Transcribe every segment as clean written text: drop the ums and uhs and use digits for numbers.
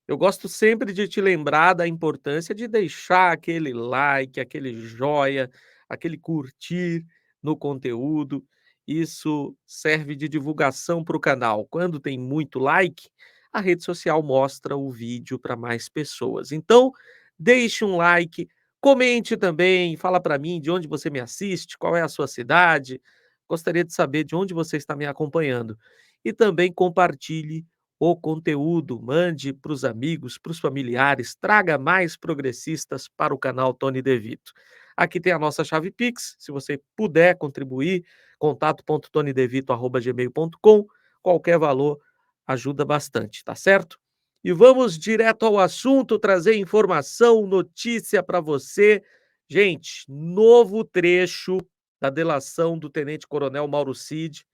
Eu gosto sempre de te lembrar da importância de deixar aquele like, aquele joia, aquele curtir no conteúdo. Isso serve de divulgação para o canal. Quando tem muito like, a rede social mostra o vídeo para mais pessoas. Então, deixe um like, comente também, fala para mim de onde você me assiste, qual é a sua cidade. Gostaria de saber de onde você está me acompanhando. E também compartilhe o conteúdo, mande para os amigos, para os familiares, traga mais progressistas para o canal Tony DeVito. Aqui tem a nossa chave Pix, se você puder contribuir, contato.tonydevito@gmail.com, qualquer valor ajuda bastante, tá certo? E vamos direto ao assunto, trazer informação, notícia para você. Gente, novo trecho da delação do tenente-coronel Mauro Cid,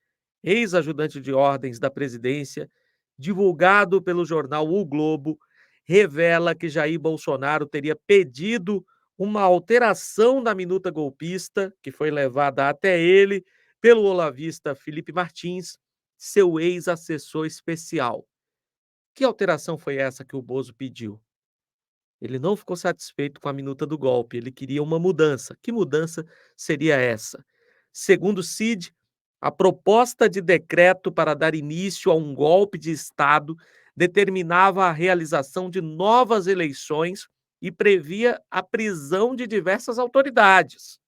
ex-ajudante de ordens da presidência, divulgado pelo jornal O Globo, revela que Jair Bolsonaro teria pedido uma alteração da minuta golpista, que foi levada até ele pelo olavista Felipe Martins, seu ex-assessor especial. Que alteração foi essa que o Bozo pediu? Ele não ficou satisfeito com a minuta do golpe, ele queria uma mudança. Que mudança seria essa? Segundo Cid, a proposta de decreto para dar início a um golpe de Estado determinava a realização de novas eleições e previa a prisão de diversas autoridades.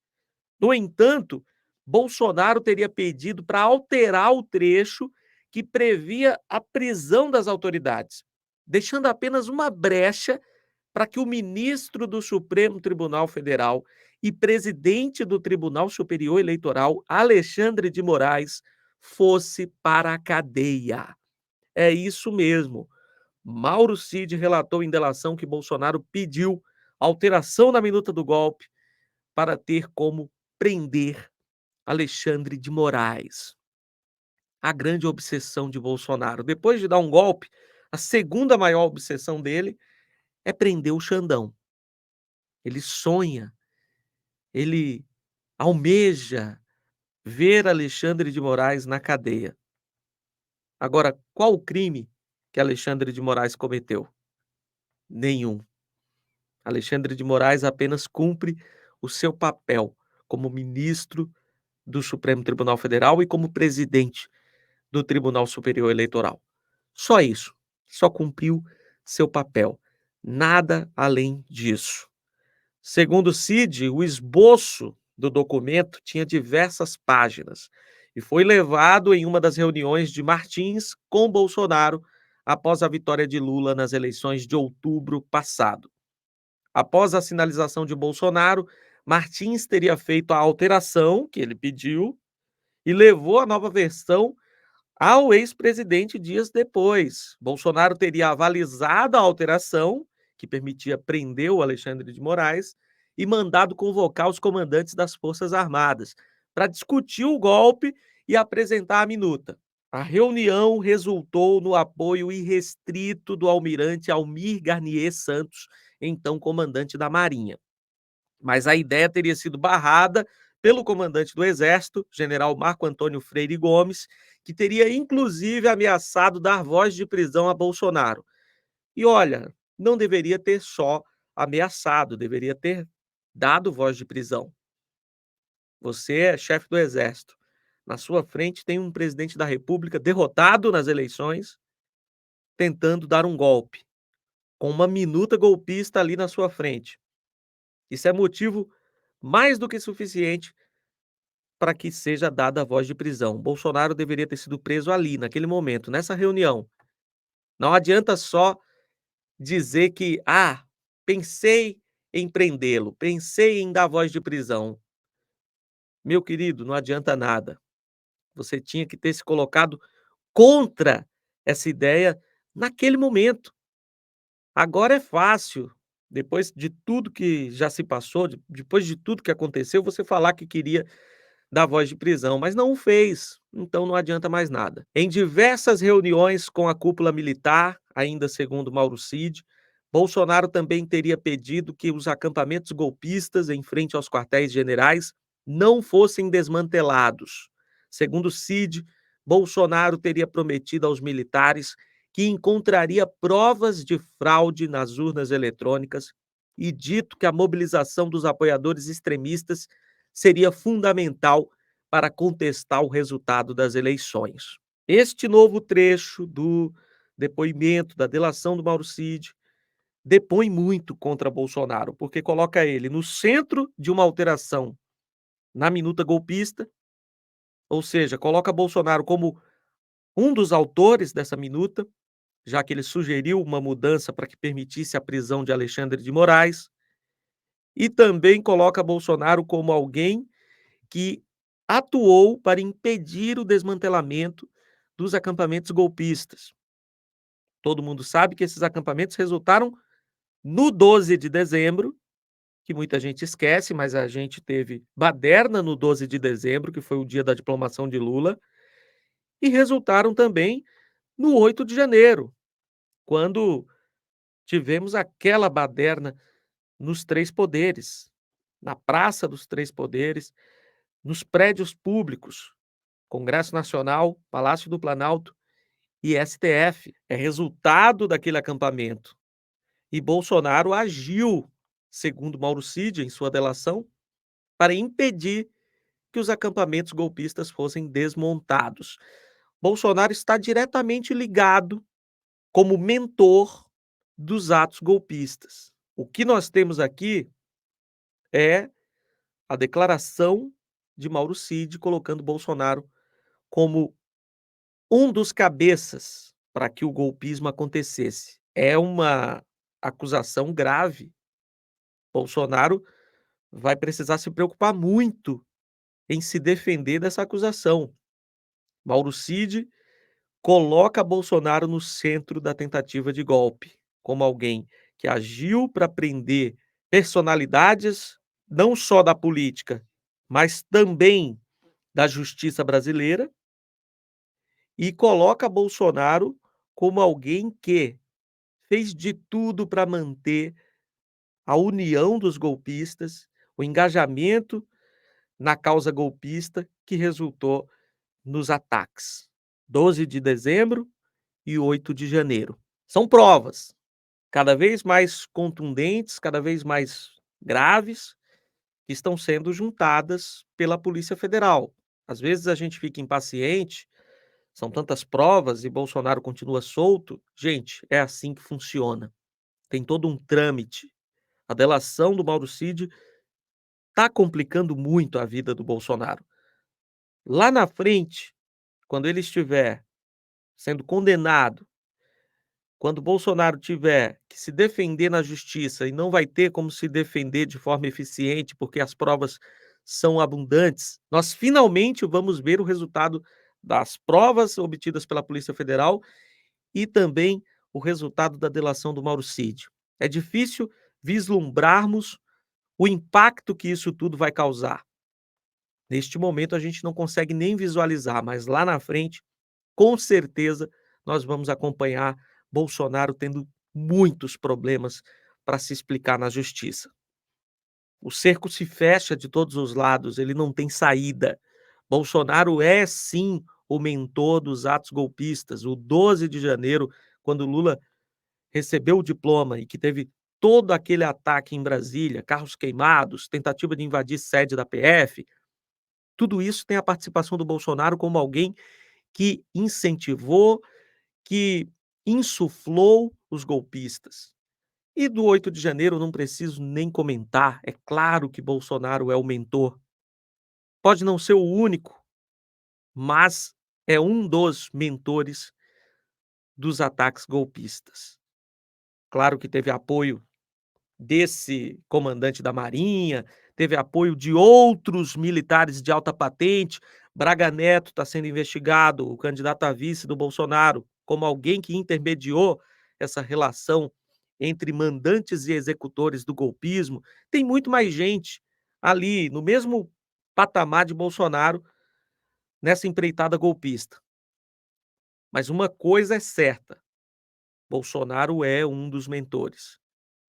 No entanto, Bolsonaro teria pedido para alterar o trecho que previa a prisão das autoridades, deixando apenas uma brecha para que o ministro do Supremo Tribunal Federal e presidente do Tribunal Superior Eleitoral, Alexandre de Moraes, fosse para a cadeia. É isso mesmo. Mauro Cid relatou em delação que Bolsonaro pediu alteração na minuta do golpe para ter como prender Alexandre de Moraes. A grande obsessão de Bolsonaro. Depois de dar um golpe, a segunda maior obsessão dele é prender o Xandão. Ele sonha, ele almeja ver Alexandre de Moraes na cadeia. Agora, qual o crime que Alexandre de Moraes cometeu? Nenhum. Alexandre de Moraes apenas cumpre o seu papel como ministro do Supremo Tribunal Federal e como presidente do Tribunal Superior Eleitoral. Só isso. Só cumpriu seu papel. Nada além disso. Segundo Cid, o esboço do documento tinha diversas páginas e foi levado em uma das reuniões de Martins com Bolsonaro após a vitória de Lula nas eleições de outubro passado. Após a sinalização de Bolsonaro, Martins teria feito a alteração que ele pediu e levou a nova versão ao ex-presidente dias depois. Bolsonaro teria avalizado a alteração, que permitia prender o Alexandre de Moraes, e mandado convocar os comandantes das Forças Armadas para discutir o golpe e apresentar a minuta. A reunião resultou no apoio irrestrito do almirante Almir Garnier Santos, então comandante da Marinha. Mas a ideia teria sido barrada pelo comandante do Exército, general Marco Antônio Freire Gomes, que teria inclusive ameaçado dar voz de prisão a Bolsonaro. E olha, não deveria ter só ameaçado, deveria ter dado voz de prisão. Você é chefe do Exército. Na sua frente tem um presidente da República derrotado nas eleições, tentando dar um golpe, com uma minuta golpista ali na sua frente. Isso é motivo mais do que suficiente para que seja dada a voz de prisão. Bolsonaro deveria ter sido preso ali, naquele momento, nessa reunião. Não adianta só dizer que, pensei em prendê-lo, pensei em dar voz de prisão. Meu querido, não adianta nada. Você tinha que ter se colocado contra essa ideia naquele momento. Agora é fácil, depois de tudo que já se passou, depois de tudo que aconteceu, você falar que queria da voz de prisão, mas não o fez, então não adianta mais nada. Em diversas reuniões com a cúpula militar, ainda segundo Mauro Cid, Bolsonaro também teria pedido que os acampamentos golpistas em frente aos quartéis generais não fossem desmantelados. Segundo Cid, Bolsonaro teria prometido aos militares que encontraria provas de fraude nas urnas eletrônicas e dito que a mobilização dos apoiadores extremistas seria fundamental para contestar o resultado das eleições. Este novo trecho do depoimento, da delação do Mauro Cid, depõe muito contra Bolsonaro, porque coloca ele no centro de uma alteração na minuta golpista, ou seja, coloca Bolsonaro como um dos autores dessa minuta, já que ele sugeriu uma mudança para que permitisse a prisão de Alexandre de Moraes, e também coloca Bolsonaro como alguém que atuou para impedir o desmantelamento dos acampamentos golpistas. Todo mundo sabe que esses acampamentos resultaram no 12 de dezembro, que muita gente esquece, mas a gente teve baderna no 12 de dezembro, que foi o dia da diplomação de Lula, e resultaram também no 8 de janeiro, quando tivemos aquela baderna nos 3 poderes, na Praça dos 3 Poderes, nos prédios públicos, Congresso Nacional, Palácio do Planalto e STF. É resultado daquele acampamento. E Bolsonaro agiu, segundo Mauro Cid, em sua delação, para impedir que os acampamentos golpistas fossem desmontados. Bolsonaro está diretamente ligado como mentor dos atos golpistas. O que nós temos aqui é a declaração de Mauro Cid colocando Bolsonaro como um dos cabeças para que o golpismo acontecesse. É uma acusação grave. Bolsonaro vai precisar se preocupar muito em se defender dessa acusação. Mauro Cid coloca Bolsonaro no centro da tentativa de golpe, como alguém que agiu para prender personalidades não só da política, mas também da justiça brasileira, e coloca Bolsonaro como alguém que fez de tudo para manter a união dos golpistas, o engajamento na causa golpista que resultou nos ataques 12 de dezembro e 8 de janeiro. São provas cada vez mais contundentes, cada vez mais graves, que estão sendo juntadas pela Polícia Federal. Às vezes a gente fica impaciente, são tantas provas e Bolsonaro continua solto. Gente, é assim que funciona. Tem todo um trâmite. A delação do Mauro Cid está complicando muito a vida do Bolsonaro. Lá na frente, quando ele estiver sendo condenado, quando Bolsonaro tiver que se defender na justiça e não vai ter como se defender de forma eficiente, porque as provas são abundantes, nós finalmente vamos ver o resultado das provas obtidas pela Polícia Federal e também o resultado da delação do Mauro Cid. É difícil vislumbrarmos o impacto que isso tudo vai causar. Neste momento a gente não consegue nem visualizar, mas lá na frente, com certeza, nós vamos acompanhar Bolsonaro tendo muitos problemas para se explicar na justiça. O cerco se fecha de todos os lados, ele não tem saída. Bolsonaro é sim o mentor dos atos golpistas. O 12 de janeiro, quando Lula recebeu o diploma e que teve todo aquele ataque em Brasília, carros queimados, tentativa de invadir sede da PF, tudo isso tem a participação do Bolsonaro como alguém que incentivou, que insuflou os golpistas. E do 8 de janeiro eu não preciso nem comentar, é claro que Bolsonaro é o mentor. Pode não ser o único, mas é um dos mentores dos ataques golpistas. Claro que teve apoio desse comandante da Marinha, teve apoio de outros militares de alta patente. Braga Neto está sendo investigado, o candidato a vice do Bolsonaro, como alguém que intermediou essa relação entre mandantes e executores do golpismo. Tem muito mais gente ali, no mesmo patamar de Bolsonaro, nessa empreitada golpista. Mas uma coisa é certa: Bolsonaro é um dos mentores,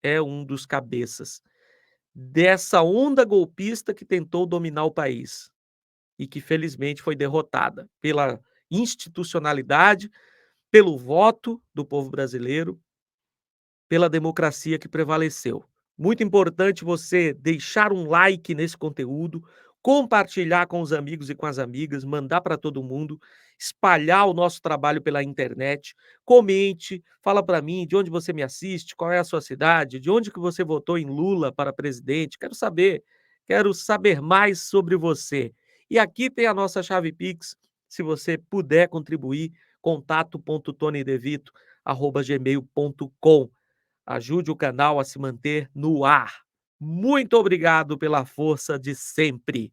é um dos cabeças dessa onda golpista que tentou dominar o país e que felizmente foi derrotada pela institucionalidade, pelo voto do povo brasileiro, pela democracia que prevaleceu. Muito importante você deixar um like nesse conteúdo, compartilhar com os amigos e com as amigas, mandar para todo mundo, espalhar o nosso trabalho pela internet, comente, fala para mim de onde você me assiste, qual é a sua cidade, de onde que você votou em Lula para presidente, quero saber mais sobre você. E aqui tem a nossa chave Pix, se você puder contribuir, contato.tonydevito@gmail.com. Ajude o canal a se manter no ar. Muito obrigado pela força de sempre.